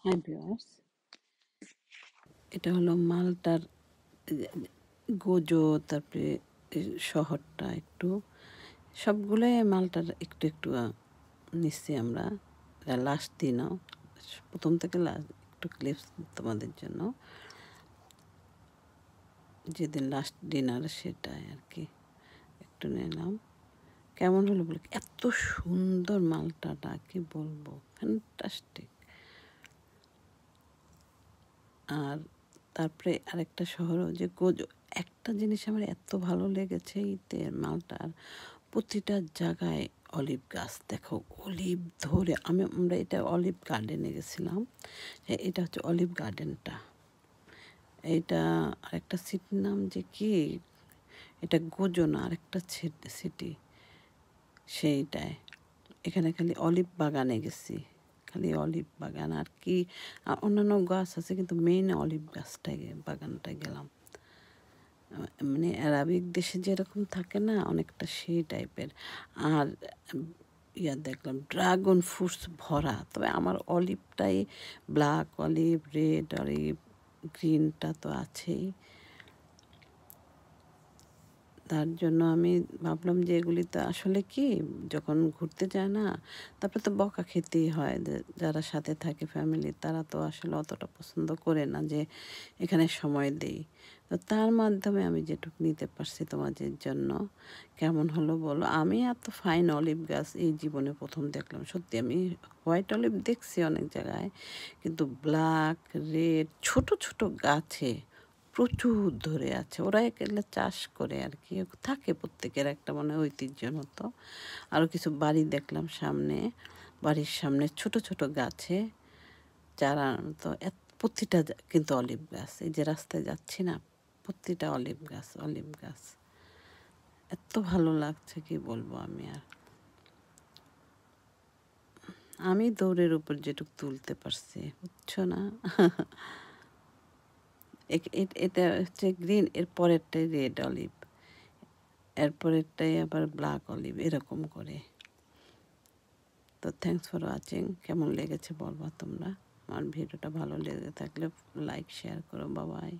Hi viewers, এটা হলো মালটার গোজো, তারপরে শহরটা একটু সবগুলোই মালটার একটু একটু নিচ্ছি আমরা। লাস্ট দিনও প্রথম থেকে লাস্ট একটু ক্লিপস তোমাদের জন্য, যেদিন লাস্ট ডিনার সেটাই আর কি একটু নিলাম। কেমন হলো বলে, এত সুন্দর মালটাটা কি বলবো, ফ্যান্টাস্টিক। আর তারপরে আরেকটা শহরও যে গোজো, একটা জিনিস আমার এত ভালো লেগেছে এইতে মালটার প্রতিটা জায়গায় অলিভ গাছ। দেখো অলিভ ধরে, আমরা এটা অলিভ গার্ডেনে গেছিলাম। এটা হচ্ছে অলিভ গার্ডেনটা। এইটা আরেকটা সিটির নাম যে কি, এটা গোজো না, আরেকটা সিটি সেইটায়। এখানে খালি অলিভ বাগানে গেছি, খালি অলিভ বাগান আর কি। অন্যান্য গাছ আছে কিন্তু মেইন অলিভ গাছটাই, বাগানটায় গেলাম। মানে অ্যারাবিক দেশে যেরকম থাকে না, অনেকটা সেই টাইপের। আর দেখলাম ড্রাগন ফ্রুটস ভরা। তবে আমার অলিভটাই, ব্ল্যাক অলিভ, রেড অলিভ, গ্রিনটা তো আছেই। তার জন্য আমি ভাবলাম যে এগুলি তো আসলে কি, যখন ঘুরতে যায় না, তারপরে তো বকা খেতেই হয়। যারা সাথে থাকে ফ্যামিলি, তারা তো আসলে অতটা পছন্দ করে না যে এখানে সময় দেই। তো তার মাধ্যমে আমি যেটুকু নিতে পারছি তোমাদের জন্য। কেমন হলো বলো। আমি এত ফাইন অলিভ গাছ এই জীবনে প্রথম দেখলাম। সত্যি, আমি হোয়াইট অলিভ দেখছি অনেক জায়গায়, কিন্তু ব্ল্যাক, রেড, ছোট ছোট গাছে প্রচুর ধরে আছে। ওরা এগুলো চাষ করে আর কি, থাকে প্রত্যেকের একটা মানে ঐতিহ্য মতো। আরও কিছু বাড়ি দেখলাম সামনে, বাড়ির সামনে ছোট ছোট গাছে চারা। তো প্রতিটা কিন্তু অলিভ গাছ, এই যে রাস্তায় যাচ্ছি না, প্রতিটা অলিভ গাছ, অলিভ গাছ। এত ভালো লাগছে কি বলবো আমি। আর আমি দৌড়ের উপর যেটুকু তুলতে পারছি, বুঝছো না। এটা হচ্ছে গ্রিন, এর পরেরটাই রেড অলিভ, এরপরেরটাই আবার ব্ল্যাক অলিভ, এরকম করে। তো থ্যাংকস ফর ওয়াচিং। কেমন লেগেছে বলবা তোমরা। আমার ভিডিওটা ভালো লেগে থাকলে লাইক শেয়ার করো। বাবাই।